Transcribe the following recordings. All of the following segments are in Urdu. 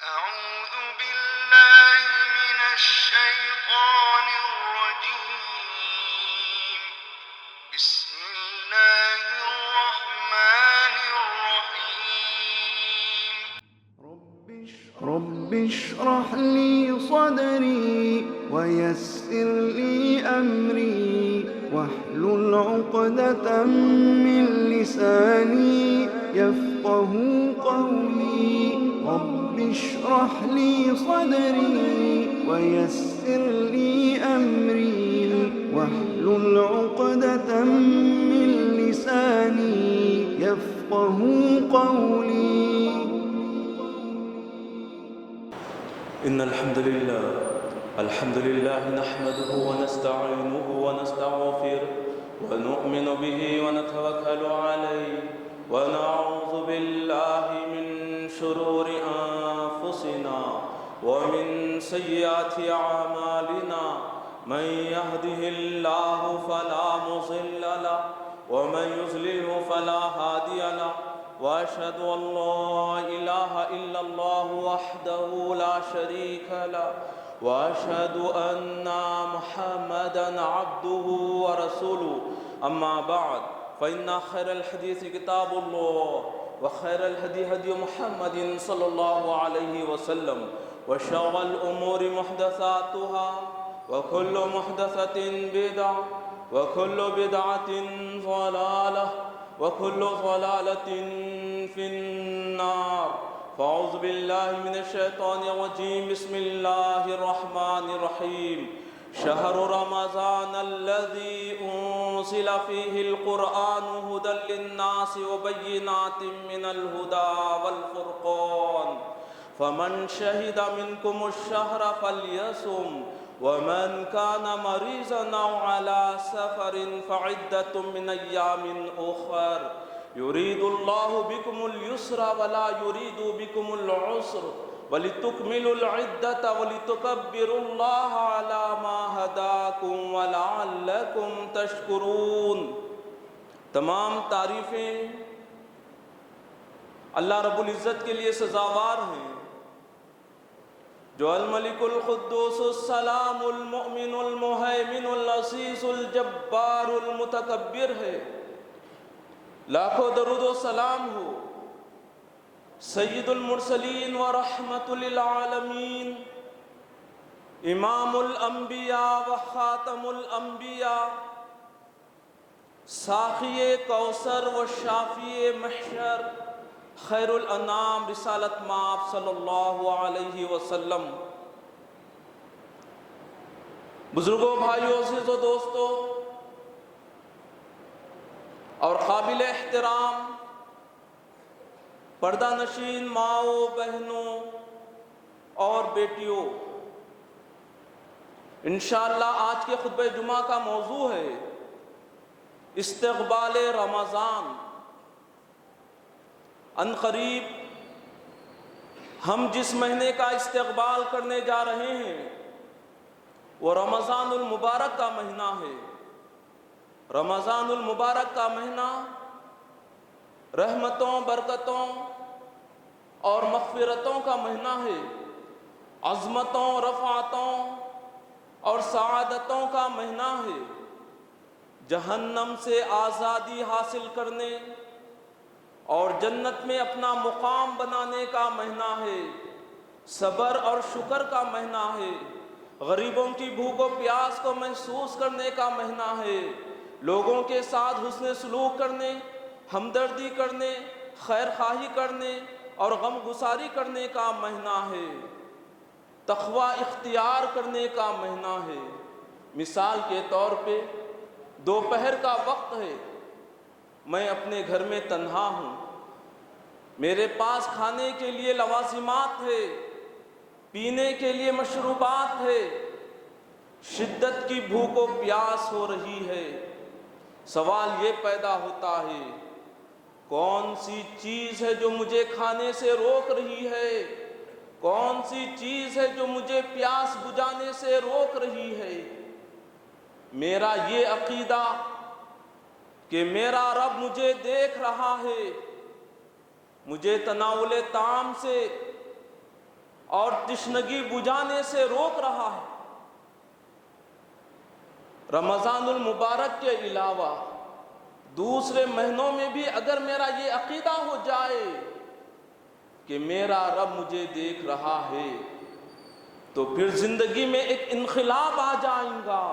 أعوذ بالله من الشيطان الرجيم. بسم الله الرحمن الرحيم. رب اشرح لي صدري ويسر لي أمري واحلل عقدة من لساني يفقه قولي. رب اشرح لي صدري ويسر لي أمري واحلل عقدة من لساني يفقه قولي. إن الحمد لله نحمده ونستعينه ونستغفره ونؤمن به ونتوكل عليه ونعوذ بالله من شرور أنفسنا ومن سيئات أعمالنا. من يهده الله فلا مضل له ومن يضلل فلا هادي له. وأشهد أن لا إله إلا الله وحده لا شريك له وأشهد أن محمدًا عبده ورسوله. أما بعد فإن خير الحديث كتاب الله وخير الهدي هدي محمد صلى الله عليه وسلم وشر الأمور محدثاتها وكل محدثة بدعة وكل بدعة ضلالة وكل ضلالة في النار. فأعوذ بالله من الشيطان الرجيم. بسم الله الرحمن الرحيم. شهر رمضان الذي أنزل فيه القرآن هدى للناس وبينات من الهدى والفرقان. فمن شهد منكم الشهر فليصم ومن كان مريضا أو على سفر فعدة من أيام أخر. يريد الله بكم اليسر ولا يريد بكم العسر ولتكملوا العدة ولتكبروا الله على ما هداكم ولعلكم تشكرون. تمام تعریفیں اللہ رب العزت کے لیے سزاوار ہیں جو الملک القدوس السلام المؤمن المہیمن العزیز الجبار المتکبر ہے. لاکھوں درود و سلام ہو سید المرسلین و رحمت للعالمین امام الانبیاء و خاتم الانبیاء ساقی کوثر و شافی محشر خیر الانام رسالت مآب صلی اللہ علیہ وسلم. بزرگوں، بھائیوں، عزیز و دوستوں اور قابل احترام پردہ نشین ماؤں، بہنوں اور بیٹیوں، انشاءاللہ آج کے خطبہ جمعہ کا موضوع ہے استقبال رمضان. ان قریب ہم جس مہینے کا استقبال کرنے جا رہے ہیں وہ رمضان المبارک کا مہینہ ہے. رمضان المبارک کا مہینہ رحمتوں، برکتوں اور مغفرتوں کا مہینہ ہے. عظمتوں، رفعتوں اور سعادتوں کا مہینہ ہے. جہنم سے آزادی حاصل کرنے اور جنت میں اپنا مقام بنانے کا مہینہ ہے. صبر اور شکر کا مہینہ ہے. غریبوں کی بھوک و پیاس کو محسوس کرنے کا مہینہ ہے. لوگوں کے ساتھ حسن سلوک کرنے، ہمدردی کرنے، خیر خواہی کرنے اور غم گساری کرنے کا مہینہ ہے. تقوی اختیار کرنے کا مہینہ ہے. مثال کے طور پہ دوپہر کا وقت ہے. میں اپنے گھر میں تنہا ہوں. میرے پاس کھانے کے لیے لوازمات ہے، پینے کے لیے مشروبات ہے. شدت کی بھوک و پیاس ہو رہی ہے. سوال یہ پیدا ہوتا ہے کون سی چیز ہے جو مجھے کھانے سے روک رہی ہے؟ کون سی چیز ہے جو مجھے پیاس بجھانے سے روک رہی ہے؟ میرا یہ عقیدہ کہ میرا رب مجھے دیکھ رہا ہے، مجھے تناول طعام سے اور تشنگی بجھانے سے روک رہا ہے۔ رمضان المبارک کے علاوہ دوسرے مہینوں میں بھی اگر میرا یہ عقیدہ ہو جائے کہ میرا رب مجھے دیکھ رہا ہے تو پھر زندگی میں ایک انقلاب آ جائیں گا،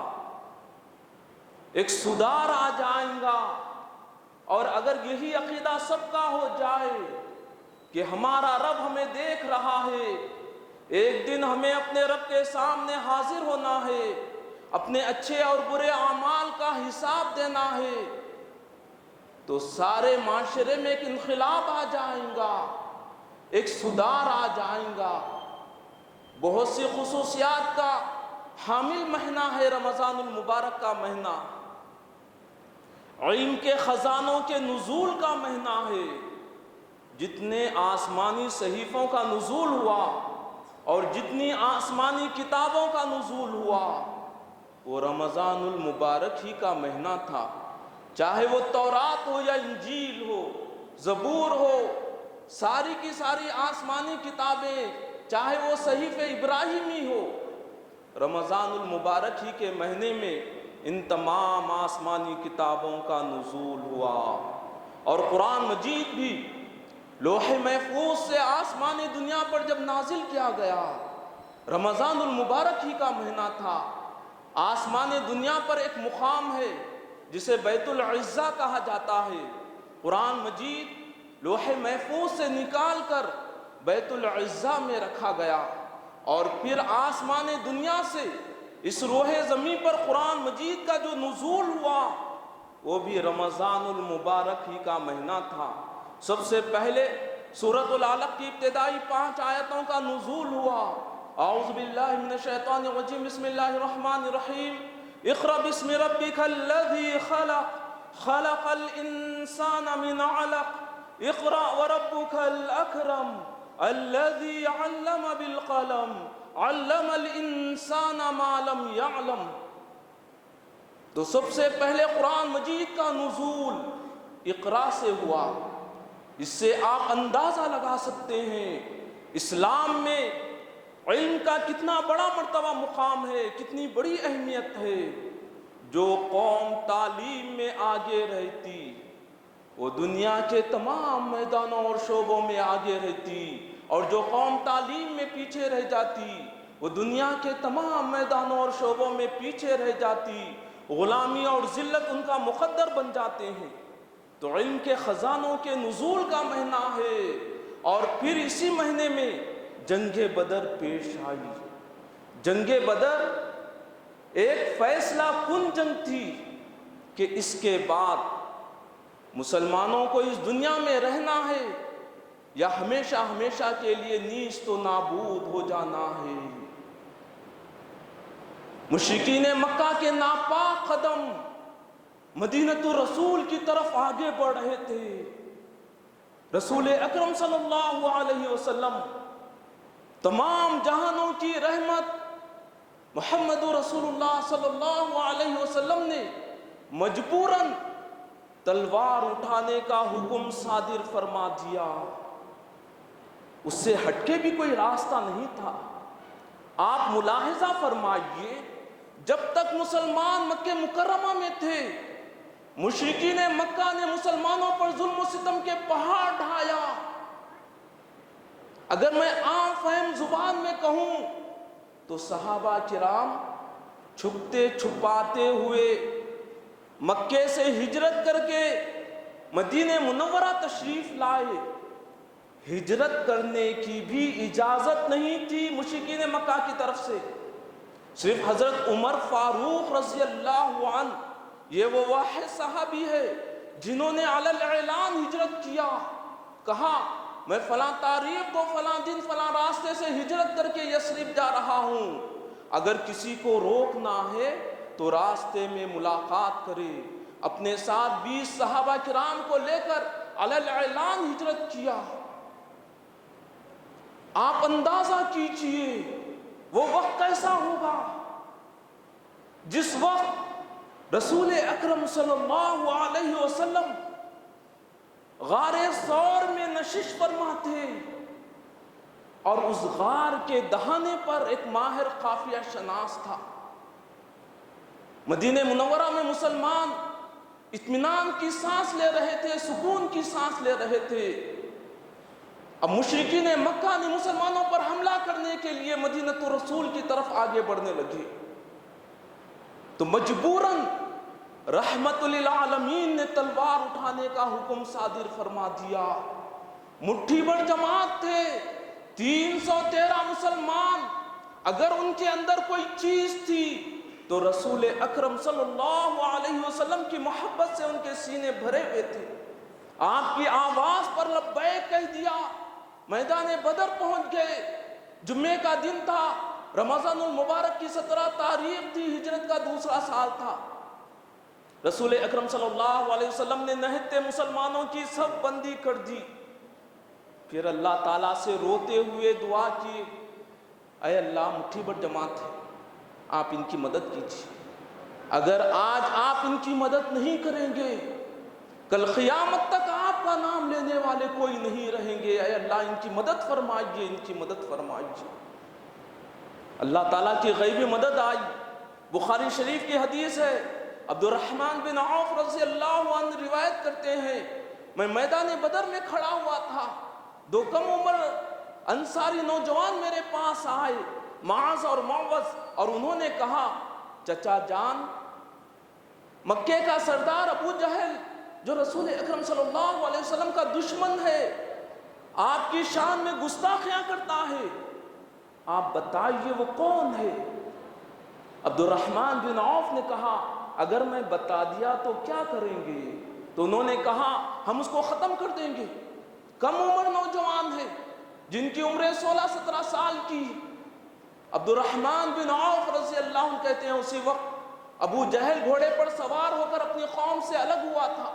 ایک سدھار آ جائیں گا۔ اور اگر یہی عقیدہ سب کا ہو جائے کہ ہمارا رب ہمیں دیکھ رہا ہے، ایک دن ہمیں اپنے رب کے سامنے حاضر ہونا ہے، اپنے اچھے اور برے اعمال کا حساب دینا ہے، تو سارے معاشرے میں ایک انقلاب آ جائیں گا، ایک سدھار آ جائیں گا۔ بہت سی خصوصیات کا حامل مہینہ ہے رمضان المبارک کا مہینہ، علم کے خزانوں کے نزول کا مہینہ ہے۔ جتنے آسمانی صحیفوں کا نزول ہوا اور جتنی آسمانی کتابوں کا نزول ہوا وہ رمضان المبارک ہی کا مہینہ تھا، چاہے وہ تورات ہو یا انجیل ہو، زبور ہو، ساری کی ساری آسمانی کتابیں، چاہے وہ صحیف ابراہیمی ہو، رمضان المبارک ہی کے مہینے میں ان تمام آسمانی کتابوں کا نزول ہوا۔ اور قرآن مجید بھی لوح محفوظ سے آسمانی دنیا پر جب نازل کیا گیا، رمضان المبارک ہی کا مہینہ تھا۔ آسمانی دنیا پر ایک مقام ہے جسے بیت العزہ کہا جاتا ہے، قرآن مجید لوح محفوظ سے نکال کر بیت العزہ میں رکھا گیا، اور پھر آسمان دنیا سے اس روح زمین پر قرآن مجید کا جو نزول ہوا وہ بھی رمضان المبارک ہی کا مہینہ تھا۔ سب سے پہلے سورۃ العلق کی ابتدائی 5 آیتوں کا نزول ہوا۔ اعوذ باللہ من الشیطان الرجیم، بسم اللہ الرحمن الرحیم، اقرأ باسم ربک الذی خلق، خلق الانسان من علق، اقرأ وربک الاکرم، الذی علم بالقلم، علم الانسان ما لم يعلم۔ تو سب سے پہلے قرآن مجید کا نزول اقرا سے ہوا۔ اس سے آپ اندازہ لگا سکتے ہیں اسلام میں علم کا کتنا بڑا مرتبہ مقام ہے، کتنی بڑی اہمیت ہے۔ جو قوم تعلیم میں آگے رہتی وہ دنیا کے تمام میدانوں اور شعبوں میں آگے رہتی، اور جو قوم تعلیم میں پیچھے رہ جاتی وہ دنیا کے تمام میدانوں اور شعبوں میں پیچھے رہ جاتی، غلامی اور ذلت ان کا مقدر بن جاتے ہیں۔ تو علم کے خزانوں کے نزول کا مہینہ ہے، اور پھر اسی مہینے میں جنگ بدر پیش آئی۔ جنگ بدر ایک فیصلہ کن جنگ تھی کہ اس کے بعد مسلمانوں کو اس دنیا میں رہنا ہے یا ہمیشہ ہمیشہ کے لیے نیست و نابود ہو جانا ہے۔ مشرکین مکہ کے ناپاک قدم مدینۃ الرسول کی طرف آگے بڑھ رہے تھے۔ رسول اکرم صلی اللہ علیہ وسلم، تمام جہانوں کی رحمت محمد رسول اللہ صلی اللہ علیہ وسلم نے مجبوراً تلوار اٹھانے کا حکم صادر فرما دیا۔ اس سے ہٹ کے بھی کوئی راستہ نہیں تھا۔ آپ ملاحظہ فرمائیے، جب تک مسلمان مکہ مکرمہ میں تھے، مشرکین مکہ نے مسلمانوں پر ظلم و ستم کے پہاڑ ڈھایا۔ اگر میں عام فہم زبان میں کہوں تو صحابہ کرام چھپتے چھپاتے ہوئے مکے سے ہجرت کر کے مدینہ منورہ تشریف لائے۔ ہجرت کرنے کی بھی اجازت نہیں تھی مشرکین مکہ کی طرف سے۔ صرف حضرت عمر فاروق رضی اللہ عنہ، یہ وہ واحد صحابی ہے جنہوں نے علی الاعلان ہجرت کیا، کہا میں فلاں تاریخ کو فلاں دن فلاں راستے سے ہجرت کر کے یثرب جا رہا ہوں، اگر کسی کو روکنا ہے تو راستے میں ملاقات کرے۔ اپنے ساتھ 20 صحابہ کرام کو لے کر علی الاعلان ہجرت کیا۔ آپ اندازہ کیجئے وہ وقت کیسا ہوگا جس وقت رسول اکرم صلی اللہ علیہ وسلم غار ثور میں نشست فرما تھے، اور اس غار کے دہانے پر ایک ماہر قافیہ شناس تھا۔ مدینہ منورہ میں مسلمان اطمینان کی سانس لے رہے تھے، سکون کی سانس لے رہے تھے۔ اب مشرکین مکہ نے مسلمانوں پر حملہ کرنے کے لیے مدینہ رسول کی طرف آگے بڑھنے لگے، تو مجبوراً رحمت للعالمین نے تلوار اٹھانے کا حکم صادر فرما دیا۔ مٹھی بھر جماعت تھے، 313 مسلمان، اگر ان کے اندر کوئی چیز تھی تو رسول اکرم صلی اللہ علیہ وسلم کی محبت سے ان کے سینے بھرے ہوئے تھے۔ آپ کی آواز پر لبیک کہہ دیا، میدان بدر پہنچ گئے۔ جمعے کا دن تھا، رمضان المبارک کی 17 تاریخ تھی، ہجرت کا دوسرا سال تھا۔ رسول اکرم صلی اللہ علیہ وسلم نے نہتے مسلمانوں کی سب بندی کر دی، پھر اللہ تعالیٰ سے روتے ہوئے دعا کی، اے اللہ مٹھی بھر جماعت ہے، آپ ان کی مدد کیجیے، اگر آج آپ ان کی مدد نہیں کریں گے کل قیامت تک آپ کا نام لینے والے کوئی نہیں رہیں گے، اے اللہ ان کی مدد فرمائیے، ان کی مدد فرمائیے۔ اللہ تعالیٰ کی غیبی مدد آئی۔ بخاری شریف کی حدیث ہے، عبد الرحمن بن عوف رضی اللہ عنہ روایت کرتے ہیں، میں میدان بدر میں کھڑا ہوا تھا، 2 کم عمر انصاری نوجوان میرے پاس آئے، معاذ اور معوذ، اور انہوں نے کہا، چچا جان، مکے کا سردار ابو جہل جو رسول اکرم صلی اللہ علیہ وسلم کا دشمن ہے، آپ کی شان میں گستاخیاں کرتا ہے، آپ بتائیے وہ کون ہے؟ عبد الرحمن بن عوف نے کہا، اگر میں بتا دیا تو کیا کریں گے؟ تو انہوں نے کہا، ہم اس کو ختم کر دیں گے۔ کم عمر نوجوان ہے جن کی عمریں 16-17 سال کی۔ عبد الرحمن بن عوف رضی اللہ عنہ کہتے ہیں، اسی وقت ابو جہل گھوڑے پر سوار ہو کر اپنی قوم سے الگ ہوا تھا۔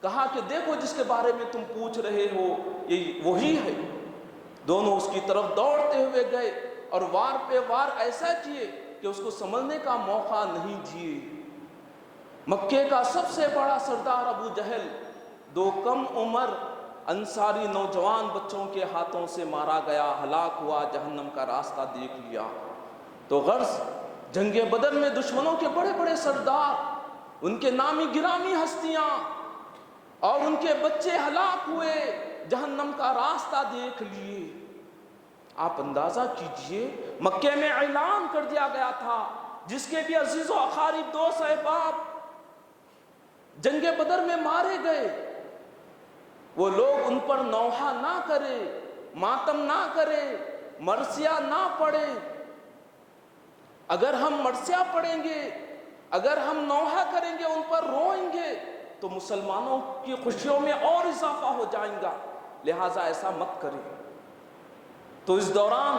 کہا کہ دیکھو جس کے بارے میں تم پوچھ رہے ہو یہ وہی ہے۔ دونوں اس کی طرف دوڑتے ہوئے گئے اور وار پہ وار ایسا کیے کہ اس کو سمجھنے کا موقع نہیں دیے۔ مکے کا سب سے بڑا سردار ابو جہل 2 کم عمر انصاری نوجوان بچوں کے ہاتھوں سے مارا گیا، ہلاک ہوا، جہنم کا راستہ دیکھ لیا۔ تو غرض جنگ بدر میں دشمنوں کے بڑے بڑے سردار، ان کے نامی گرامی ہستیاں اور ان کے بچے ہلاک ہوئے، جہنم کا راستہ دیکھ لیے۔ آپ اندازہ کیجئے، مکے میں اعلان کر دیا گیا تھا، جس کے بھی عزیز و اقارب 2 احباب جنگ بدر میں مارے گئے، وہ لوگ ان پر نوحہ نہ کرے، ماتم نہ کرے، مرثیہ نہ پڑھے۔ اگر ہم مرثیہ پڑھیں گے، اگر ہم نوحہ کریں گے، ان پر روئیں گے، تو مسلمانوں کی خوشیوں میں اور اضافہ ہو جائیں گا، لہٰذا ایسا مت کریں۔ تو اس دوران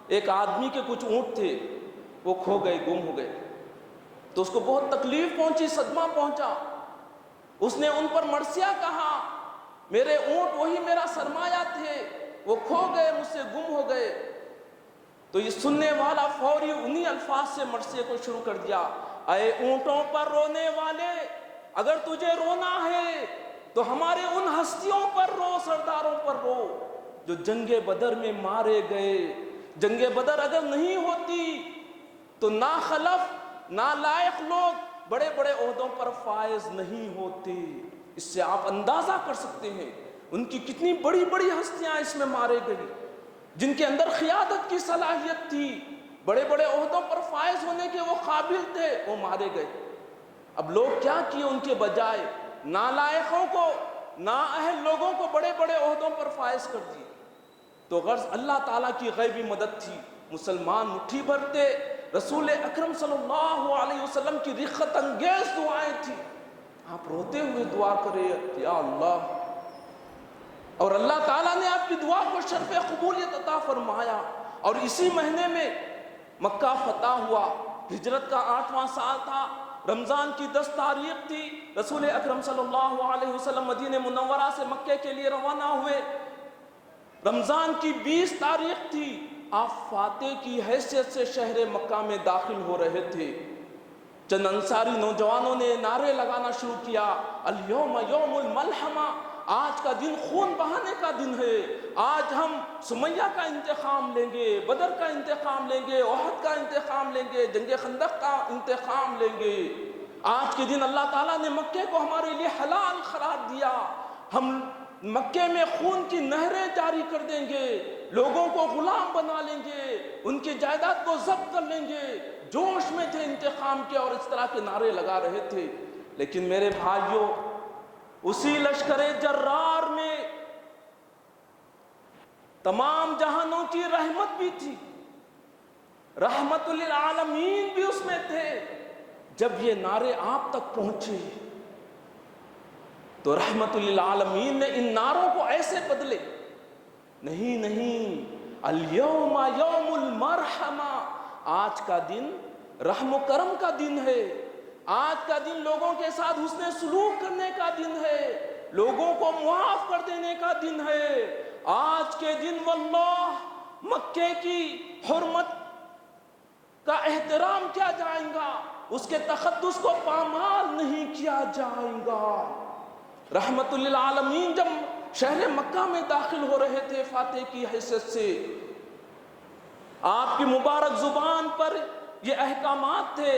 ایک آدمی کے کچھ اونٹ تھے، وہ کھو گئے، گم ہو گئے، تو اس کو بہت تکلیف پہنچی، صدمہ پہنچا۔ اس نے ان پر مرثیہ کہا، میرے اونٹ وہی میرا سرمایہ تھے، وہ کھو گئے، مجھ سے گم ہو گئے۔ تو یہ سننے والا فوری انہی الفاظ سے مرثیے کو شروع کر دیا، اے اونٹوں پر رونے والے، اگر تجھے رونا ہے تو ہمارے ان ہستیوں پر رو، سرداروں پر رو جو جنگ بدر میں مارے گئے۔ جنگ بدر اگر نہیں ہوتی تو ناخلف نالائق لوگ بڑے بڑے عہدوں پر فائز نہیں ہوتے۔ اس سے آپ اندازہ کر سکتے ہیں ان کی کتنی بڑی بڑی ہستیاں اس میں مارے گئی، جن کے اندر قیادت کی صلاحیت تھی، بڑے بڑے عہدوں پر فائز ہونے کے وہ قابل تھے، وہ مارے گئے۔ اب لوگ کیا کیے، ان کے بجائے نالائقوں کو، نااہل لوگوں کو بڑے بڑے عہدوں پر فائز کر دیے۔ تو غرض اللہ تعالیٰ کی غیبی مدد تھی، مسلمان مٹھی بھرتے، رسول اکرم صلی اللہ علیہ وسلم کی رقت انگیز دعائیں تھی۔ آپ روتے ہوئے دعا کرے، یا اللہ، اور اللہ تعالیٰ نے آپ کی دعا کو شرف قبولیت عطا فرمایا۔ اور اسی مہینے میں مکہ فتح ہوا، ہجرت کا 8واں سال تھا، رمضان کی 10 تاریخ تھی، رسول اکرم صلی اللہ علیہ وسلم مدینہ منورہ سے مکے کے لیے روانہ ہوئے۔ رمضان کی 20 تاریخ تھی، آپ فاتح کی حیثیت سے شہر مکہ میں داخل ہو رہے تھے۔ چند انصاری نوجوانوں نے نعرے لگانا شروع کیا، الیوم یوم الملحمہ، آج کا دن خون بہانے کا دن ہے، آج ہم سمیہ کا انتقام لیں گے، بدر کا انتقام لیں گے، احد کا انتقام لیں گے، جنگ خندق کا انتقام لیں گے۔ آج کے دن اللہ تعالیٰ نے مکے کو ہمارے لیے حلال قرار دیا، ہم مکے میں خون کی نہریں جاری کر دیں گے، لوگوں کو غلام بنا لیں گے، ان کی جائیداد کو ضبط کر لیں گے۔ جوش میں تھے انتقام کے اور اس طرح کے نعرے لگا رہے تھے، لیکن میرے بھائیوں اسی لشکر جرار میں تمام جہانوں کی رحمت بھی تھی، رحمت للعالمین بھی اس میں تھے۔ جب یہ نعرے آپ تک پہنچے تو رحمت للعالمین نے ان نعروں کو ایسے بدلے، نہیں، الیوم یوم المرحمہ، آج کا دن رحم و کرم کا دن ہے، آج کا دن لوگوں کے ساتھ حسن سلوک کرنے کا دن ہے، لوگوں کو معاف کر دینے کا دن ہے۔ آج کے دن واللہ مکے کی حرمت کا احترام کیا جائے گا، اس کے تقدس کو پامال نہیں کیا جائے گا۔ رحمت للعالمین جب شہر مکہ میں داخل ہو رہے تھے فاتح کی حیثیت سے، آپ کی مبارک زبان پر یہ احکامات تھے،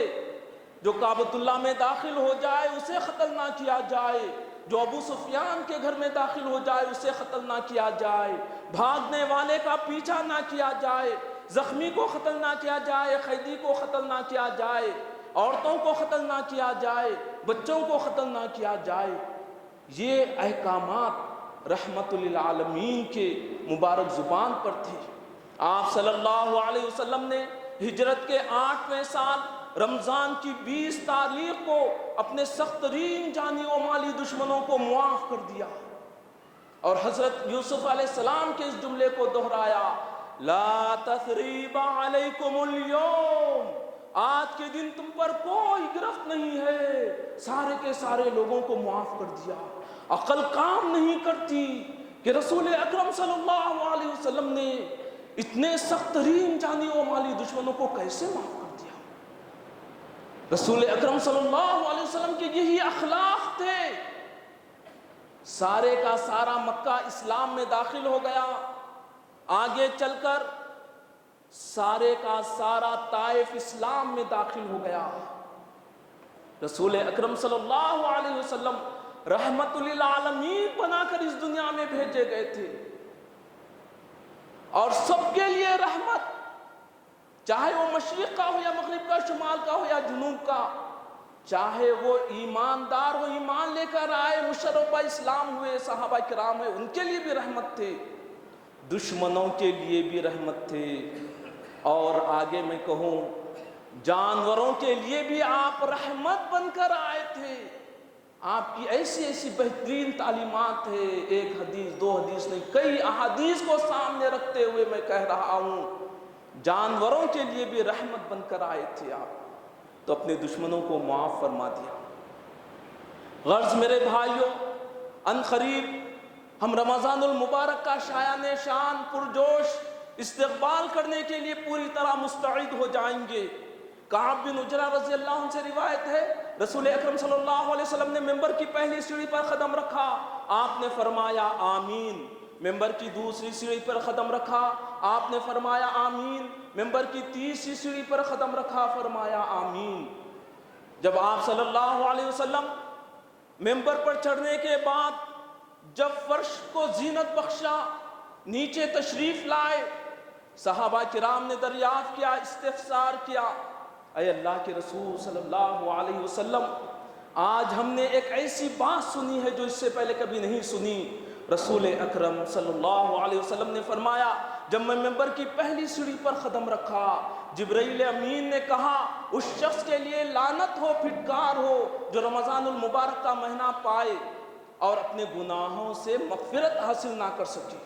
جو کعبۃ اللہ میں داخل ہو جائے اسے قتل نہ کیا جائے، جو ابو سفیان کے گھر میں داخل ہو جائے اسے قتل نہ کیا جائے، بھاگنے والے کا پیچھا نہ کیا جائے، زخمی کو قتل نہ کیا جائے، قیدی کو قتل نہ کیا جائے، عورتوں کو قتل نہ کیا جائے، بچوں کو قتل نہ کیا جائے۔ یہ احکامات رحمت للعالمین کے مبارک زبان پر تھے۔ آپ صلی اللہ علیہ وسلم نے ہجرت کے 8ویں سال رمضان کی 20 تاریخ کو اپنے سخت ترین جانی و مالی دشمنوں کو معاف کر دیا، اور حضرت یوسف علیہ السلام کے اس جملے کو دہرایا، لا تثریب علیکم اليوم، آج کے دن تم پر کوئی گرفت نہیں ہے، سارے کے سارے لوگوں کو معاف کر دیا۔ عقل کام نہیں کرتی کہ رسول اکرم صلی اللہ علیہ وسلم نے اتنے سخت ترین جانی و مالی دشمنوں کو کیسے معاف کر دیا۔ رسول اکرم صلی اللہ علیہ وسلم کے یہی اخلاق تھے۔ سارے کا سارا مکہ اسلام میں داخل ہو گیا، آگے چل کر سارے کا سارا طائف اسلام میں داخل ہو گیا۔ رسول اکرم صلی اللہ علیہ وسلم رحمت للعالمین بنا کر اس دنیا میں بھیجے گئے تھے، اور سب کے لیے رحمت، چاہے وہ مشرق کا ہو یا مغرب کا، شمال کا ہو یا جنوب کا، چاہے وہ ایماندار ہو، ایمان لے کر آئے، مشرف اسلام ہوئے، صحابہ کرام ہوئے، ان کے لیے بھی رحمت تھے، دشمنوں کے لیے بھی رحمت تھے، اور آگے میں کہوں جانوروں کے لیے بھی آپ رحمت بن کر آئے تھے۔ آپ کی ایسی ایسی بہترین تعلیمات ہیں، ایک حدیث دو حدیث نہیں، کئی احادیث کو سامنے رکھتے ہوئے میں کہہ رہا ہوں، جانوروں کے لیے بھی رحمت بن کر آئے تھے آپ، تو اپنے دشمنوں کو معاف فرما دیا۔ غرض میرے بھائیوں، ان قریب ہم رمضان المبارک کا شایان شان پرجوش استقبال کرنے کے لیے پوری طرح مستعد ہو جائیں گے۔ کعب بن عجرہ رضی اللہ عنہ سے روایت ہے، رسول اکرم صلی اللہ علیہ وسلم نے ممبر کی پہلی سیڑھی پر قدم رکھا، آپ نے فرمایا آمین۔ ممبر کی دوسری سیڑھی پر قدم رکھا، آپ نے فرمایا آمین۔ ممبر کی تیسری سیڑھی پر قدم رکھا، فرمایا آمین۔ جب آپ صلی اللہ علیہ وسلم ممبر پر چڑھنے کے بعد جب فرش کو زینت بخشا، نیچے تشریف لائے، صحابہ کرام نے دریافت کیا، استفسار کیا، اے اللہ کے رسول صلی اللہ علیہ وسلم، آج ہم نے ایک ایسی بات سنی ہے جو اس سے پہلے کبھی نہیں سنی۔ رسول اکرم صلی اللہ علیہ وسلم نے فرمایا، جب میں ممبر کی پہلی سیڑھی پر قدم رکھا، جبرائیل امین نے کہا، اس شخص کے لیے لعنت ہو، پھٹکار ہو جو رمضان المبارک کا مہینہ پائے اور اپنے گناہوں سے مغفرت حاصل نہ کر سکے۔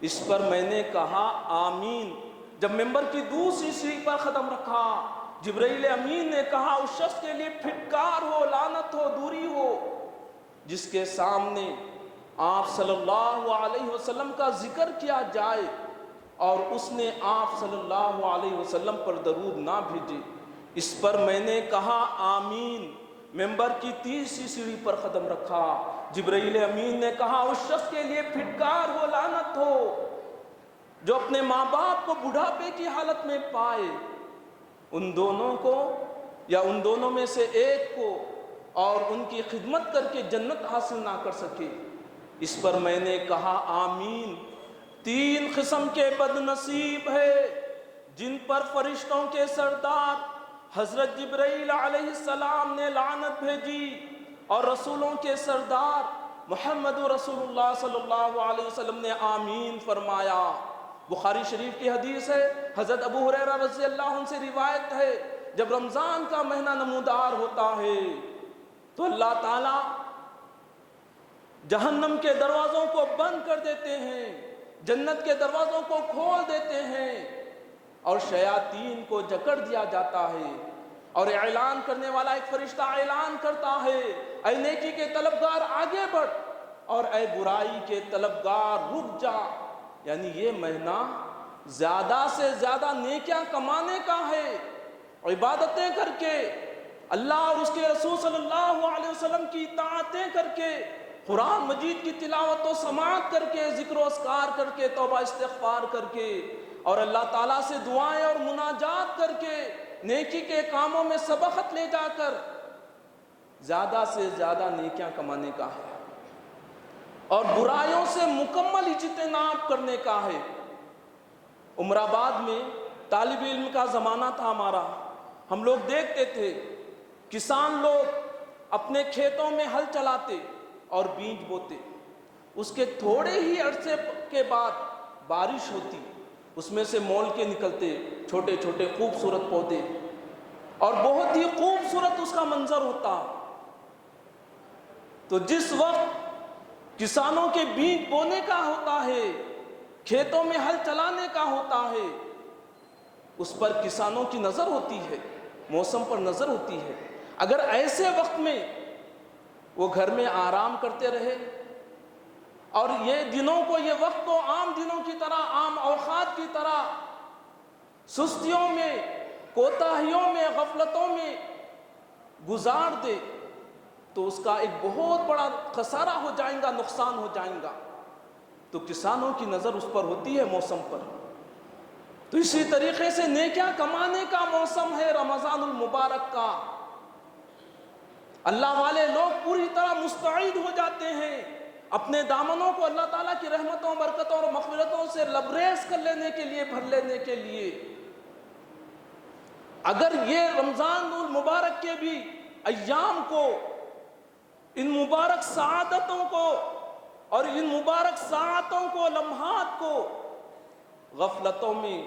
اس پر میں نے کہا آمین۔ جب ممبر کی دوسری سیڑھی پر قدم رکھا، جبرائیل امین نے کہا، اس شخص کے لیے پھٹکار ہو، لعنت ہو، دوری ہو جس کے سامنے آپ صلی اللہ علیہ وسلم کا ذکر کیا جائے اور اس نے آپ صلی اللہ علیہ وسلم پر درود نہ بھیجے۔ اس پر میں نے کہا آمین۔ ممبر کی تیسری سیڑھی پر قدم رکھا، جبرائیل امین نے کہا اس شخص کے لیے پھٹکار ہو، لعنت ہو جو اپنے ماں باپ کو بڑھاپے کی حالت میں پائے، ان دونوں کو یا ان دونوں میں سے ایک کو، اور ان کی خدمت کر کے جنت حاصل نہ کر سکے۔ اس پر میں نے کہا آمین۔ 3 قسم کے بد نصیب ہے جن پر فرشتوں کے سردار حضرت جبرائیل علیہ السلام نے لعنت بھیجی اور رسولوں کے سردار محمد رسول اللہ صلی اللہ علیہ وسلم نے آمین فرمایا۔ بخاری شریف کی حدیث ہے، حضرت ابو ہریرہ رضی اللہ عنہ سے روایت ہے، جب رمضان کا مہینہ نمودار ہوتا ہے تو اللہ تعالیٰ جہنم کے دروازوں کو بند کر دیتے ہیں، جنت کے دروازوں کو کھول دیتے ہیں اور شیاطین کو جکڑ دیا جاتا ہے، اور اعلان کرنے والا ایک فرشتہ اعلان کرتا ہے، اے نیکی کے طلبگار آگے بڑھ اور اے برائی کے طلبگار رک جا۔ یعنی یہ مہینہ زیادہ سے زیادہ نیکیاں کمانے کا ہے، عبادتیں کر کے، اللہ اور اس کے رسول صلی اللہ علیہ وسلم کی اطاعتیں کر کے، قرآن مجید کی تلاوت و سماعت کر کے، ذکر و اذکار کر کے، توبہ استغفار کر کے، اور اللہ تعالیٰ سے دعائیں اور مناجات کر کے، نیکی کے کاموں میں سبقت لے جا کر زیادہ سے زیادہ نیکیاں کمانے کا ہے، اور برائیوں سے مکمل اجتناب کرنے کا ہے۔ عمر آباد میں طالب علم کا زمانہ تھا ہمارا، ہم لوگ دیکھتے تھے کسان لوگ اپنے کھیتوں میں ہل چلاتے اور بیج بوتے، اس کے تھوڑے ہی عرصے کے بعد بارش ہوتی، اس میں سے مول کے نکلتے چھوٹے چھوٹے خوبصورت پودے، اور بہت ہی خوبصورت اس کا منظر ہوتا۔ تو جس وقت کسانوں کے بیج بونے کا ہوتا ہے، کھیتوں میں ہل چلانے کا ہوتا ہے، اس پر کسانوں کی نظر ہوتی ہے، موسم پر نظر ہوتی ہے۔ اگر ایسے وقت میں وہ گھر میں آرام کرتے رہے اور یہ دنوں کو، یہ وقت کو عام دنوں کی طرح، عام اوقات کی طرح سستیوں میں، کوتاہیوں میں، غفلتوں میں گزار دے تو اس کا ایک بہت بڑا خسارہ ہو جائے گا، نقصان ہو جائے گا۔ تو کسانوں کی نظر اس پر ہوتی ہے، موسم پر۔ تو اسی طریقے سے نیکیاں کمانے کا موسم ہے رمضان المبارک کا۔ اللہ والے لوگ پوری طرح مستعد ہو جاتے ہیں اپنے دامنوں کو اللہ تعالیٰ کی رحمتوں، برکتوں اور مغفرتوں سے لبریز کر لینے کے لیے، بھر لینے کے لیے۔ اگر یہ رمضان المبارک کے بھی ایام کو، ان مبارک سعادتوں کو اور ان مبارک ساعتوں کو، لمحات کو غفلتوں میں،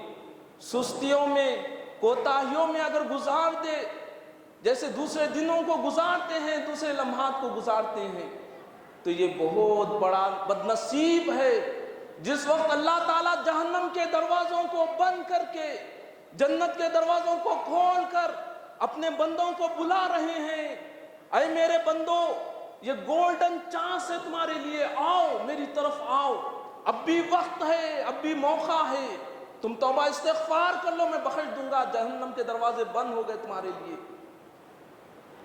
سستیوں میں، کوتاہیوں میں اگر گزار دے، جیسے دوسرے دنوں کو گزارتے ہیں، دوسرے لمحات کو گزارتے ہیں، تو یہ بہت بڑا بد نصیب ہے۔ جس وقت اللہ تعالیٰ جہنم کے دروازوں کو بند کر کے، جنت کے دروازوں کو کھول کر اپنے بندوں کو بلا رہے ہیں، اے میرے بندو، یہ گولڈن چانس ہے تمہارے لیے، آؤ میری طرف آؤ، اب بھی وقت ہے، اب بھی موقع ہے، تم توبہ استغفار کر لو، میں بخش دوں گا، جہنم کے دروازے بند ہو گئے تمہارے لیے،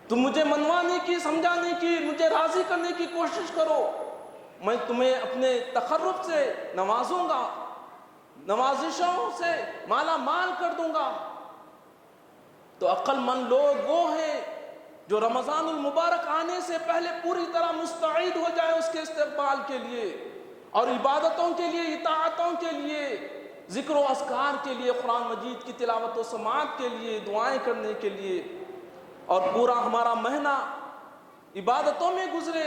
تم مجھے منوانے کی، سمجھانے کی، مجھے راضی کرنے کی کوشش کرو، میں تمہیں اپنے تقرب سے نوازوں گا، نوازشوں سے مالا مال کر دوں گا۔ تو عقل مند لوگ وہ ہیں جو رمضان المبارک آنے سے پہلے پوری طرح مستعد ہو جائے اس کے استقبال کے لیے، اور عبادتوں کے لیے، اطاعتوں کے لیے، ذکر و اذکار کے لیے، قرآن مجید کی تلاوت و سماعت کے لیے، دعائیں کرنے کے لیے، اور پورا ہمارا مہینہ عبادتوں میں گزرے،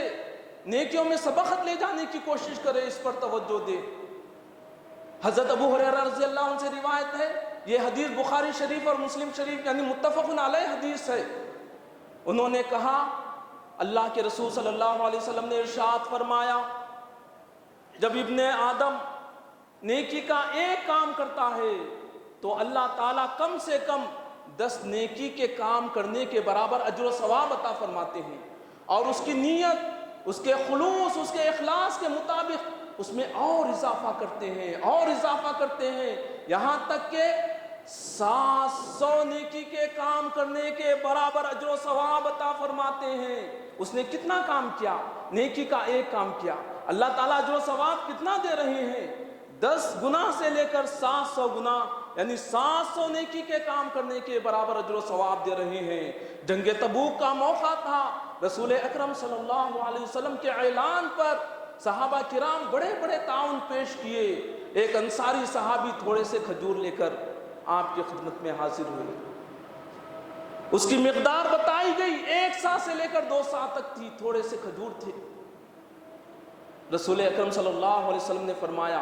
نیکیوں میں سبقت لے جانے کی کوشش کرے، اس پر توجہ دے۔ حضرت ابو ہریرہ رضی اللہ عنہ سے روایت ہے، یہ حدیث بخاری شریف اور مسلم شریف یعنی متفق علیہ حدیث ہے، انہوں نے کہا اللہ کے رسول صلی اللہ علیہ وسلم نے ارشاد فرمایا، جب ابن آدم نیکی کا ایک کام کرتا ہے تو اللہ تعالیٰ کم سے کم 10 نیکی کے کام کرنے کے برابر اجر و ثواب عطا فرماتے ہیں، اور اس کی نیت، اس کے خلوص، اس کے اخلاص کے مطابق اس میں اور اضافہ کرتے ہیں، اور اضافہ کرتے ہیں، یہاں تک کہ 700 نیکی کے کام کرنے کے برابر اجر و ثواب عطا فرماتے ہیں۔ اس نے کتنا کام کیا؟ نیکی کا ایک کام کیا، اللہ تعالیٰ اجر و ثواب کتنا دے رہے ہیں؟ 10 گنا سے لے کر 700 گنا، یعنی 700 نیکی کے کام کرنے کے برابر اجر و ثواب دے رہے ہیں۔ جنگ تبوک کا موقع تھا، رسول اکرم صلی اللہ علیہ وسلم کے اعلان پر صحابہ کرام بڑے بڑے تعاون پیش کیے۔ ایک انصاری صحابی تھوڑے سے کھجور لے کر آپ کی خدمت میں حاضر ہوئے، اس کی مقدار بتائی گئی، 1 سا سے لے کر 2 سا تک تھی، تھوڑے سے کھجور تھے۔ رسول اکرم صلی اللہ علیہ وسلم نے فرمایا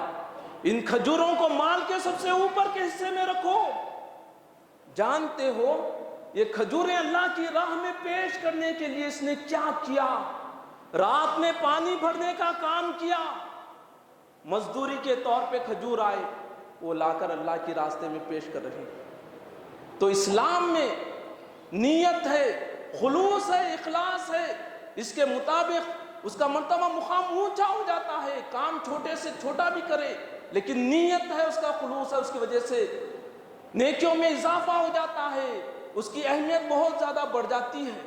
ان کھجوروں کو مال کے سب سے اوپر کے حصے میں رکھو۔ جانتے ہو یہ کھجوریں اللہ کی راہ میں پیش کرنے کے لیے اس نے کیا کیا؟ رات میں پانی بھرنے کا کام کیا، مزدوری کے طور پہ کھجور آئے، وہ لا کر اللہ کی راستے میں پیش کر رہے ہیں۔ تو اسلام میں نیت ہے، خلوص ہے، اخلاص ہے، اس کے مطابق اس کا مرتبہ مقام اونچا ہو جاتا ہے۔ کام چھوٹے سے چھوٹا بھی کرے لیکن نیت ہے، اس کا خلوص ہے، اس کی وجہ سے نیکیوں میں اضافہ ہو جاتا ہے، اس کی اہمیت بہت زیادہ بڑھ جاتی ہے۔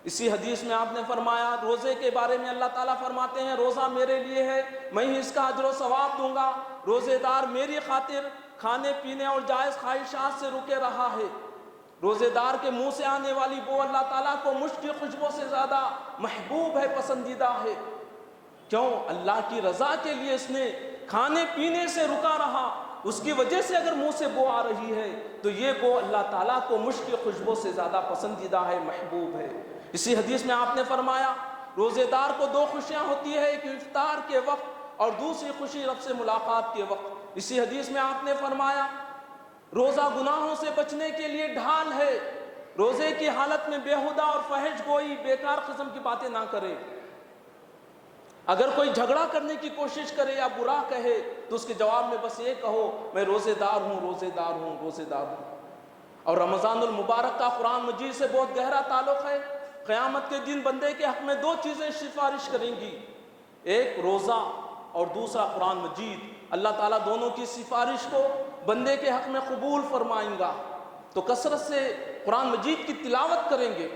اسی حدیث میں آپ نے فرمایا روزے کے بارے میں، اللہ تعالیٰ فرماتے ہیں روزہ میرے لیے ہے، میں ہی اس کا اجر و ثواب دوں گا۔ روزے دار میری خاطر کھانے پینے اور جائز خواہشات سے رکے رہا ہے۔ روزے دار کے منہ سے آنے والی بو اللہ تعالیٰ کو مشک کی خوشبو سے زیادہ محبوب ہے، پسندیدہ ہے۔ کیوں؟ اللہ کی رضا کے لیے اس نے کھانے پینے سے رکا رہا، اس کی وجہ سے اگر منہ سے بو آ رہی ہے تو یہ بو اللہ تعالیٰ کو مشک کی خوشبو سے زیادہ پسندیدہ ہے، محبوب ہے۔ اسی حدیث میں آپ نے فرمایا روزے دار کو 2 خوشیاں ہوتی ہے، ایک افطار کے وقت اور دوسری خوشی رب سے ملاقات کے وقت۔ اسی حدیث میں آپ نے فرمایا روزہ گناہوں سے بچنے کے لیے ڈھال ہے، روزے کی حالت میں بیہودہ اور فحش گوئی بیکار قسم کی باتیں نہ کرے۔ اگر کوئی جھگڑا کرنے کی کوشش کرے یا برا کہے تو اس کے جواب میں بس یہ کہو میں روزے دار ہوں، روزے دار ہوں، روزے دار ہوں۔ اور رمضان المبارک کا قرآن مجید سے بہت گہرا تعلق ہے۔ قیامت کے دن بندے کے حق میں 2 چیزیں سفارش کریں گی، ایک روزہ اور دوسرا قرآن مجید۔ اللہ تعالیٰ دونوں کی سفارش کو بندے کے حق میں قبول فرمائیں گا، تو کثرت سے قرآن مجید کی تلاوت کریں گے۔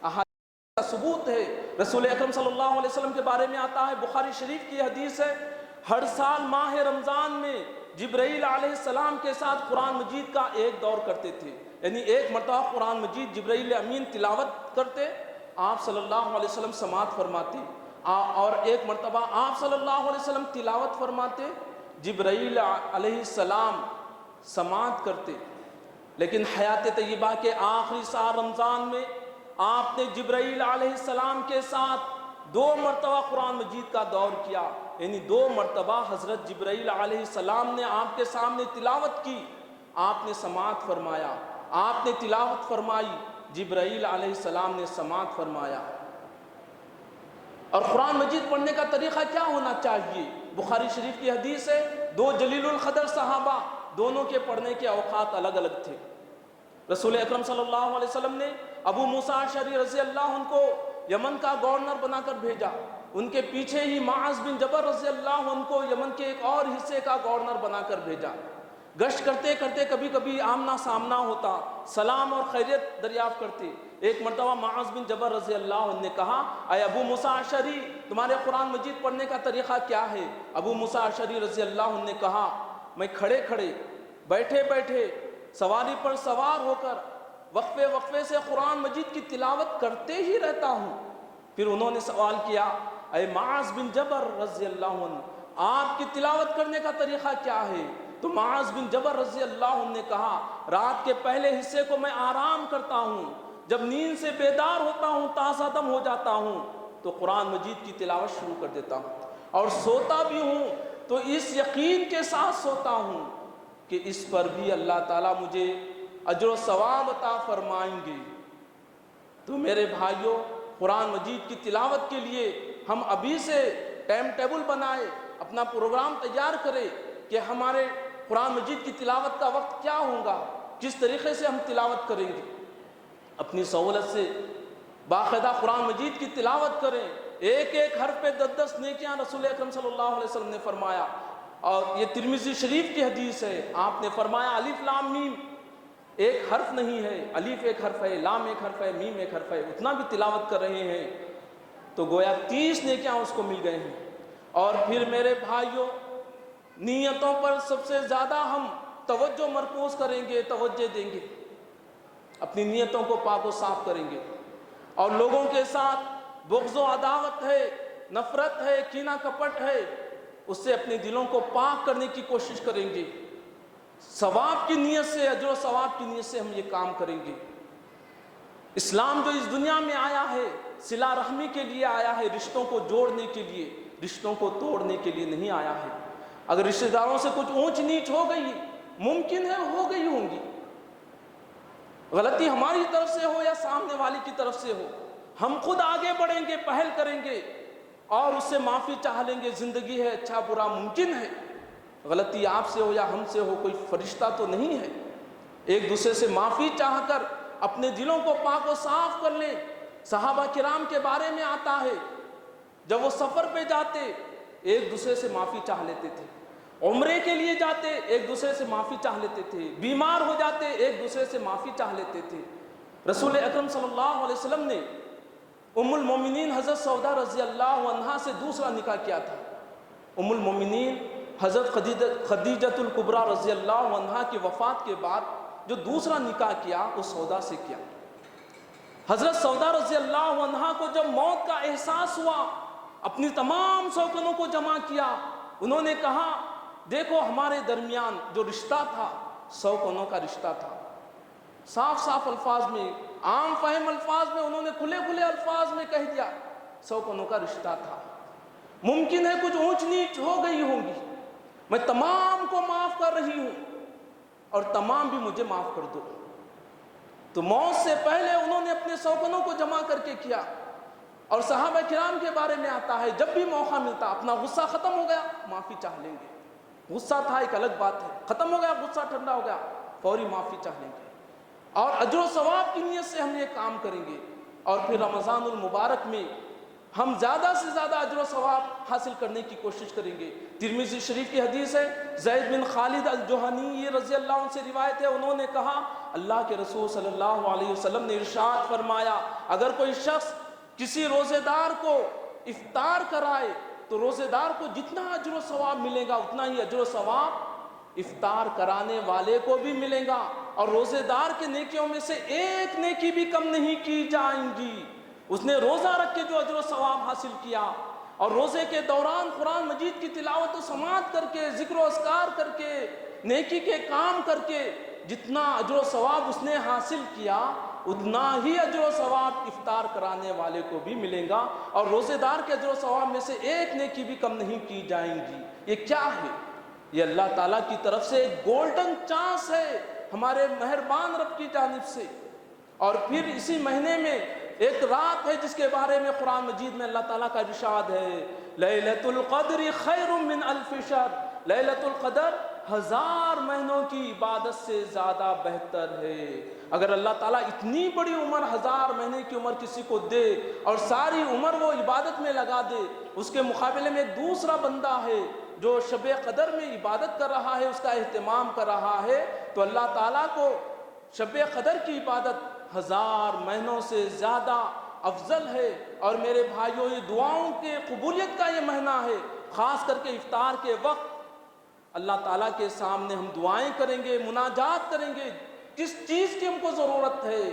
احادیث کا ثبوت ہے، رسول اکرم صلی اللہ علیہ وسلم کے بارے میں آتا ہے، بخاری شریف کی حدیث ہے، ہر سال ماہ رمضان میں جبرائیل علیہ السلام کے ساتھ قرآن مجید کا ایک دور کرتے تھے، یعنی ایک مرتبہ قرآن مجید جبرائیل امین تلاوت کرتے، آپ صلی اللہ علیہ وسلم سماعت فرماتے، اور ایک مرتبہ آپ صلی اللہ علیہ وسلم تلاوت فرماتے، جبرائیل علیہ السلام سماعت کرتے۔ لیکن حیات طیبہ کے آخری سال رمضان میں آپ نے جبرائیل علیہ السلام کے ساتھ 2 مرتبہ قرآن مجید کا دور کیا، یعنی 2 مرتبہ حضرت جبرائیل علیہ السلام نے آپ کے سامنے تلاوت کی، آپ نے سماعت فرمایا، آپ نے تلاوت فرمائی، جبرائیل علیہ السلام نے سماعت فرمایا۔ اور قرآن مجید پڑھنے کا طریقہ کیا ہونا چاہیے؟ بخاری شریف کی حدیث ہے، 2 جلیل القدر صحابہ، دونوں کے پڑھنے کے اوقات الگ الگ تھے۔ رسول اکرم صلی اللہ علیہ وسلم نے ابو موسیٰ اشعری رضی اللہ عنہ کو یمن کا گورنر بنا کر بھیجا، ان کے پیچھے ہی معاذ بن جبل رضی اللہ عنہ کو یمن کے ایک اور حصے کا گورنر بنا کر بھیجا۔ گشت کرتے کرتے کبھی کبھی آمنا سامنا ہوتا، سلام اور خیریت دریافت کرتے۔ ایک مرتبہ معاذ بن جبل رضی اللہ عنہ نے کہا اے ابو موسیٰ اشعری تمہارے قرآن مجید پڑھنے کا طریقہ کیا ہے؟ ابو موسیٰ اشعری رضی اللہ عنہ نے کہا میں کھڑے کھڑے، بیٹھے بیٹھے، سواری پر سوار ہو کر وقفے وقفے سے قرآن مجید کی تلاوت کرتے ہی رہتا ہوں۔ پھر انہوں نے سوال کیا اے معاذ بن جبل رضی اللہ عنہ آپ کی تلاوت کرنے کا طریقہ کیا ہے؟ تو معاذ بن جبل رضی اللہ عنہ نے کہا رات کے پہلے حصے کو میں آرام کرتا ہوں، جب نیند سے بیدار ہوتا ہوں، تازہ دم ہو جاتا ہوں تو قرآن مجید کی تلاوت شروع کر دیتا ہوں، اور سوتا بھی ہوں تو اس یقین کے ساتھ سوتا ہوں کہ اس پر بھی اللہ تعالیٰ مجھے اجر و ثواب عطا فرمائیں گے۔ تو میرے بھائیوں، قرآن مجید کی تلاوت کے لیے ہم ابھی سے ٹائم ٹیبل بنائے، اپنا پروگرام تیار کریں کہ ہمارے قرآن مجید کی تلاوت کا وقت کیا ہوگا، کس طریقے سے ہم تلاوت کریں گے۔ اپنی سہولت سے باقاعدہ قرآن مجید کی تلاوت کریں، ایک ایک حرف پہ 10 نیکیاں رسول اکرم صلی اللہ علیہ وسلم نے فرمایا۔ اور یہ ترمذی شریف کی حدیث ہے، آپ نے فرمایا الف لام میم ایک حرف نہیں ہے، الف ایک حرف ہے، لام ایک حرف ہے، میم ایک حرف ہے، اتنا بھی تلاوت کر رہے ہیں تو گویا 30 نیکیاں اس کو مل گئے ہیں۔ اور پھر میرے بھائیوں، نیتوں پر سب سے زیادہ ہم توجہ مرکوز کریں گے، توجہ دیں گے، اپنی نیتوں کو پاک و صاف کریں گے، اور لوگوں کے ساتھ بغض و عداوت ہے، نفرت ہے، کینہ کپٹ ہے، اس سے اپنے دلوں کو پاک کرنے کی کوشش کریں گے، ثواب کی نیت سے، اجر و ثواب کی نیت سے ہم یہ کام کریں گے۔ اسلام جو اس دنیا میں آیا ہے صلہ رحمی کے لیے آیا ہے، رشتوں کو جوڑنے کے لیے، رشتوں کو توڑنے کے لیے نہیں آیا ہے۔ اگر رشتہ داروں سے کچھ اونچ نیچ ہو گئی، ممکن ہے ہو گئی ہوں گی، غلطی ہماری طرف سے ہو یا سامنے والی کی طرف سے ہو، ہم خود آگے بڑھیں گے، پہل کریں گے اور اس سے معافی چاہ لیں گے۔ زندگی ہے، اچھا برا ممکن ہے، غلطی آپ سے ہو یا ہم سے ہو، کوئی فرشتہ تو نہیں ہے۔ ایک دوسرے سے معافی چاہ کر اپنے دلوں کو پاک و صاف کر لیں۔ صحابہ کرام کے بارے میں آتا ہے جب وہ سفر پہ جاتے ایک دوسرے سے معافی چاہ لیتے تھے، عمرے کے لیے جاتے ایک دوسرے سے معافی چاہ لیتے تھے، بیمار ہو جاتے ایک دوسرے سے معافی چاہ لیتے تھے۔ رسول اکرم صلی اللہ علیہ وسلم نے ام المومنین حضرت سودا رضی اللہ عنہا سے دوسرا نکاح کیا تھا۔ ام المومنین حضرت خدیجۃ الکبریٰ رضی اللہ عنہا کی وفات کے بعد جو دوسرا نکاح کیا وہ سودا سے کیا۔ حضرت سودا رضی اللہ عنہا کو جب موت کا احساس ہوا، اپنی تمام سوکنوں کو جمع کیا، انہوں نے کہا دیکھو ہمارے درمیان جو رشتہ تھا سوکنوں کا رشتہ تھا۔ صاف صاف الفاظ میں، عام فہم الفاظ میں انہوں نے کھلے کھلے الفاظ میں کہہ دیا سوکنوں کا رشتہ تھا۔ ممکن ہے کچھ اونچ نیچ ہو گئی ہوں گی، میں تمام کو معاف کر رہی ہوں اور تمام بھی مجھے معاف کر دو۔ تو موت سے پہلے انہوں نے اپنے سوکنوں کو جمع کر کے کیا۔ اور صحابہ کرام کے بارے میں آتا ہے جب بھی موقع ملتا، اپنا غصہ ختم ہو گیا معافی چاہ لیں گے، غصہ تھا ایک الگ بات ہے، ختم ہو گیا غصہ، ٹھنڈا ہو گیا، فوری معافی چاہ لیں گے، اور اجر و ثواب کی نیت سے ہم یہ کام کریں گے۔ اور پھر رمضان المبارک میں ہم زیادہ سے زیادہ اجر و ثواب حاصل کرنے کی کوشش کریں گے۔ ترمذی شریف کی حدیث ہے، زید بن خالد الجہنی رضی اللہ عنہ سے روایت ہے، انہوں نے کہا اللہ کے رسول صلی اللہ علیہ وسلم نے ارشاد فرمایا اگر کوئی شخص کسی روزے دار کو افطار کرائے تو روزے دار کو جتنا اجر و ثواب ملے گا اتنا ہی اجر و ثواب افطار کرانے والے کو بھی ملے گا، اور روزے دار کے نیکیوں میں سے ایک نیکی بھی کم نہیں کی جائیں گی۔ اس نے روزہ رکھ کے جو اجر و ثواب حاصل کیا اور روزے کے دوران قرآن مجید کی تلاوت و سماعت کر کے، ذکر و اذکار کر کے، نیکی کے کام کر کے جتنا اجر و ثواب اس نے حاصل کیا اتنا ہی اجر و ثواب افطار کرانے والے کو بھی ملے گا، اور روزے دار کے اجر و ثواب میں سے ایک نیکی بھی کم نہیں کی جائیں گی۔ یہ کیا ہے؟ یہ اللہ تعالیٰ کی طرف سے ایک گولڈن چانس ہے ہمارے مہربان رب کی جانب سے۔ اور پھر اسی مہینے میں ایک رات ہے جس کے بارے میں قرآن مجید میں اللہ تعالیٰ کا ارشاد ہے لیلۃ القدر خیر من الف شہر، لیلۃ القدر 1000 مہینوں کی عبادت سے زیادہ بہتر ہے۔ اگر اللہ تعالیٰ اتنی بڑی عمر، 1000 مہینے کی عمر کسی کو دے اور ساری عمر وہ عبادت میں لگا دے، اس کے مقابلے میں ایک دوسرا بندہ ہے جو شب قدر میں عبادت کر رہا ہے، اس کا اہتمام کر رہا ہے، تو اللہ تعالیٰ کو شب قدر کی عبادت 1000 مہینوں سے زیادہ افضل ہے۔ اور میرے بھائیوں، یہ دعاؤں کے قبولیت کا یہ مہینہ ہے، خاص کر کے افطار کے وقت اللہ تعالیٰ کے سامنے ہم دعائیں کریں گے، مناجات کریں گے، کس چیز کی ہم کو ضرورت ہے،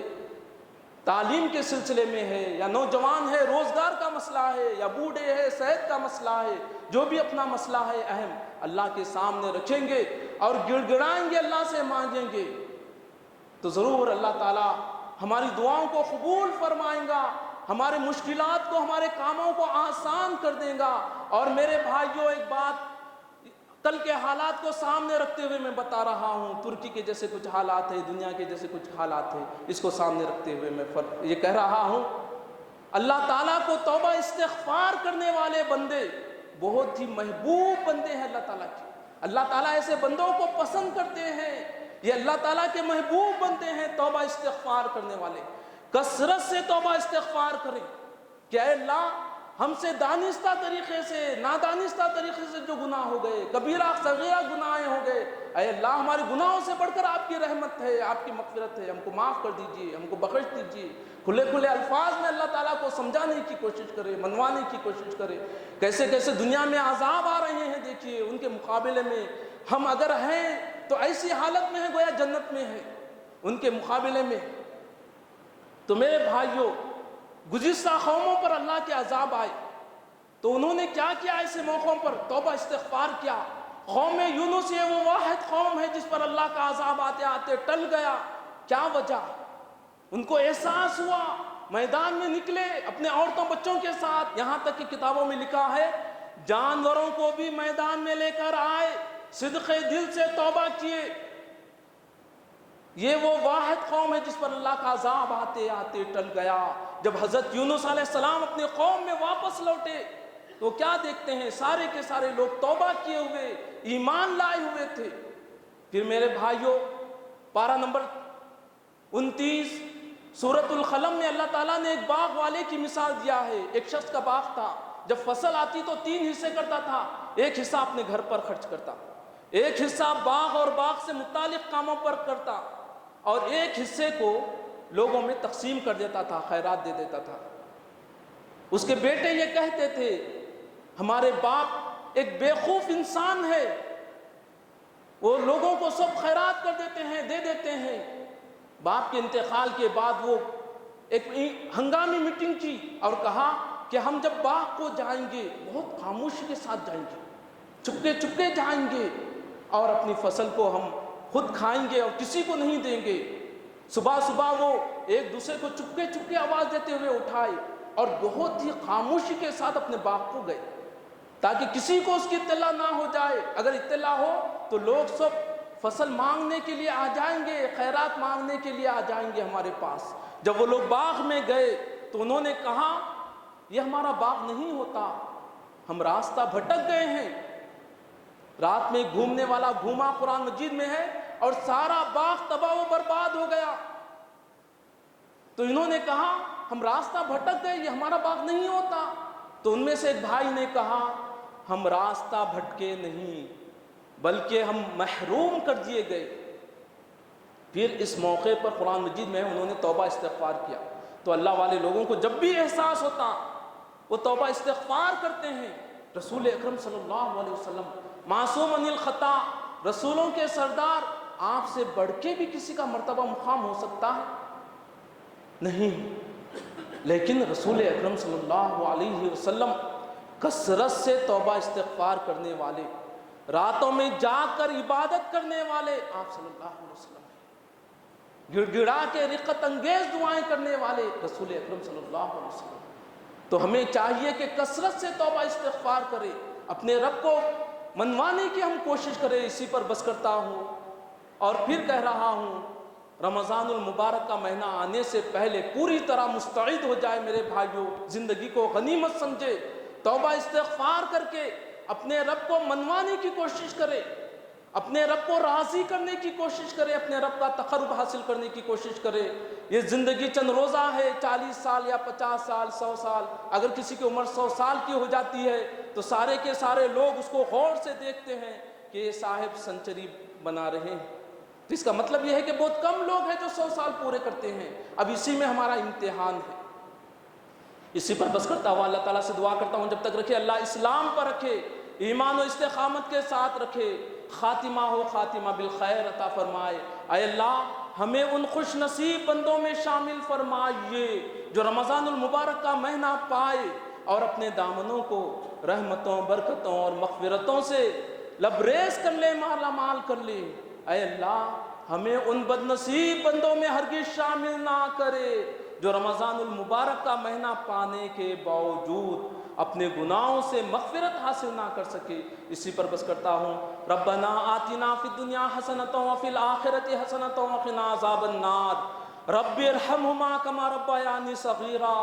تعلیم کے سلسلے میں ہے یا نوجوان ہے روزگار کا مسئلہ ہے یا بوڑھے ہے صحت کا مسئلہ ہے، جو بھی اپنا مسئلہ ہے اہم اللہ کے سامنے رکھیں گے اور گڑ گڑائیں گے، اللہ سے مانگیں گے، تو ضرور اللہ تعالیٰ ہماری دعاؤں کو قبول فرمائیں گا، ہمارے مشکلات کو، ہمارے کاموں کو آسان کر دے گا۔ اور میرے بھائیوں، ایک بات کل کے حالات کو سامنے رکھتے ہوئے میں بتا رہا ہوں، ترکی کے جیسے کچھ حالات ہیں، دنیا کے جیسے کچھ حالات ہیں، اس کو سامنے رکھتے ہوئے میں یہ کہہ رہا ہوں، اللہ تعالیٰ کو توبہ استغفار کرنے والے بندے بہت ہی محبوب بندے ہیں اللہ تعالیٰ کے۔ اللہ تعالیٰ ایسے بندوں کو پسند کرتے ہیں، یہ اللہ تعالیٰ کے محبوب بندے ہیں، توبہ استغفار کرنے والے۔ کثرت سے توبہ استغفار کریں کہ اے اللہ ہم سے دانستہ طریقے سے نادانستہ طریقے سے جو گناہ ہو گئے، کبیرہ صغیرہ گناہ ہو گئے، اے اللہ ہمارے گناہوں سے بڑھ کر آپ کی رحمت ہے، آپ کی مغفرت ہے، ہم کو معاف کر دیجئے، ہم کو بخش دیجئے۔ کھلے کھلے الفاظ میں اللہ تعالیٰ کو سمجھانے کی کوشش کرے، منوانے کی کوشش کرے۔ کیسے کیسے دنیا میں عذاب آ رہے ہیں دیکھیے، ان کے مقابلے میں ہم اگر ہیں تو ایسی حالت میں ہیں گویا جنت میں ہیں، ان کے مقابلے میں۔ تو میرے بھائیوں، گزشتہ قوموں پر اللہ کے عذاب آئے تو انہوں نے کیا کیا؟ ایسے موقعوں پر توبہ استغفار کیا۔ قوم یونس یہ وہ واحد قوم ہے جس پر اللہ کا عذاب آتے آتے ٹل گیا۔ کیا وجہ؟ ان کو احساس ہوا، میدان میں نکلے اپنے عورتوں بچوں کے ساتھ، یہاں تک کہ کتابوں میں لکھا ہے جانوروں کو بھی میدان میں لے کر آئے، صدق دل سے توبہ کیے۔ یہ وہ واحد قوم ہے جس پر اللہ کا عذاب آتے آتے ٹل گیا۔ جب حضرت یونس علیہ السلام اپنے قوم میں واپس لوٹے تو کیا دیکھتے ہیں؟ سارے کے سارے لوگ توبہ کیے ہوئے، ایمان لائے ہوئے تھے۔ پھر میرے بھائیوں، پارہ نمبر 29 سورۃ القلم میں اللہ تعالیٰ نے ایک باغ والے کی مثال دیا ہے۔ ایک شخص کا باغ تھا، جب فصل آتی تو 3 حصے کرتا تھا۔ ایک حصہ اپنے گھر پر خرچ کرتا، ایک حصہ باغ اور باغ سے متعلق کاموں پر کرتا، اور ایک حصے کو لوگوں میں تقسیم کر دیتا تھا، خیرات دے دیتا تھا۔ اس کے بیٹے یہ کہتے تھے ہمارے باپ ایک بیوقوف انسان ہے، وہ لوگوں کو سب خیرات کر دیتے ہیں، دے دیتے ہیں۔ باپ کے انتقال کے بعد وہ ایک ہنگامی میٹنگ کی اور کہا کہ ہم جب باغ کو جائیں گے بہت خاموشی کے ساتھ جائیں گے، چپکے چپکے جائیں گے، اور اپنی فصل کو ہم خود کھائیں گے اور کسی کو نہیں دیں گے۔ صبح صبح وہ ایک دوسرے کو چپکے چپکے آواز دیتے ہوئے اٹھائے اور بہت ہی خاموشی کے ساتھ اپنے باغ کو گئے تاکہ کسی کو اس کی اطلاع نہ ہو جائے۔ اگر اطلاع ہو تو لوگ سب فصل مانگنے کے لیے آ جائیں گے، خیرات مانگنے کے لیے آ جائیں گے ہمارے پاس۔ جب وہ لوگ باغ میں گئے تو انہوں نے کہا یہ ہمارا باغ نہیں ہوتا، ہم راستہ بھٹک گئے ہیں۔ رات میں گھومنے والا گھوما، قرآن مجید میں ہے، اور سارا باغ تباہ و برباد ہو گیا۔ تو انہوں نے کہا ہم راستہ بھٹک گئے، یہ ہمارا باغ نہیں ہوتا۔ تو ان میں سے ایک بھائی نے کہا ہم راستہ بھٹکے نہیں بلکہ ہم محروم کر دیے گئے۔ پھر اس موقع پر قرآن مجید میں انہوں نے توبہ استغفار کیا۔ تو اللہ والے لوگوں کو جب بھی احساس ہوتا وہ توبہ استغفار کرتے ہیں۔ رسول اکرم صلی اللہ علیہ وسلم معصوم عن الخطا، رسولوں کے سردار، آپ سے بڑھ کے بھی کسی کا مرتبہ مقام ہو سکتا ہے؟ نہیں، لیکن رسول اکرم صلی اللہ علیہ وسلم کثرت سے توبہ استغفار کرنے والے، راتوں میں جاگ کر عبادت کرنے والے آپ صلی اللہ علیہ وسلم ہیں۔ گڑ گڑا کے رقت انگیز دعائیں کرنے والے رسول اکرم صلی اللہ علیہ وسلم۔ تو ہمیں چاہیے کہ کثرت سے توبہ استغفار کرے، اپنے رب کو منوانے کی ہم کوشش کریں۔ اسی پر بس کرتا ہوں اور پھر کہہ رہا ہوں، رمضان المبارک کا مہینہ آنے سے پہلے پوری طرح مستعد ہو جائے میرے بھائیوں، زندگی کو غنیمت سمجھے، توبہ استغفار کر کے اپنے رب کو منوانے کی کوشش کرے، اپنے رب کو راضی کرنے کی کوشش کرے، اپنے رب کا تقرب حاصل کرنے کی کوشش کرے۔ یہ زندگی چند روزہ ہے، 40 سال یا 50 سال، 100 سال۔ اگر کسی کی عمر 100 سال کی ہو جاتی ہے تو سارے کے سارے لوگ اس کو غور سے دیکھتے ہیں کہ یہ صاحب سنچری بنا رہے ہیں۔ تو اس کا مطلب یہ ہے کہ بہت کم لوگ ہیں جو 100 سال پورے کرتے ہیں۔ اب اسی میں ہمارا امتحان ہے۔ اسی پر بس کرتا ہوا اللہ تعالیٰ سے دعا کرتا ہوں جب تک رکھے اللہ اسلام پر رکھے، ایمان و استقامت کے ساتھ رکھے، خاتمہ ہو خاتمہ بالخیر عطا فرمائے۔ اے اللہ ہمیں ان خوش نصیب بندوں میں شامل فرمائیے جو رمضان المبارک کا مہینہ پائے اور اپنے دامنوں کو رحمتوں، برکتوں اور مغفرتوں سے لبریز کر لے، مالا مال کر لے۔ اے اللہ ہمیں ان بد نصیب بندوں میں ہرگز شامل نہ کرے جو رمضان المبارک کا مہینہ پانے کے باوجود اپنے گناہوں سے مغفرت حاصل نہ کر سکے۔ اسی پر بس کرتا ہوں، ربنا آتنا فی الدنیا حسنۃ وفی الآخرۃ حسنۃ وقنا عذاب النار رب ارحمہما کما ربیانی صغیرا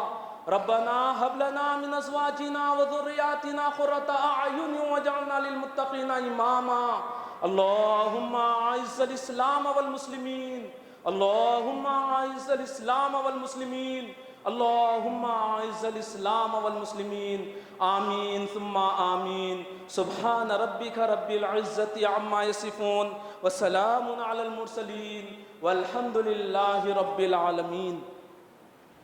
ربنا هب لنا من ازواجنا وذریاتنا قرۃ اعین واجعلنا للمتقین اماما اللہم اعز الاسلام والمسلمین اللہم اعز الاسلام والمسلمین اللہم اعز الاسلام والمسلمین، آمین ثم آمین۔ سبحان ربک رب العزت عما یصفون وسلام علی المرسلین والحمد للہ رب العالمین۔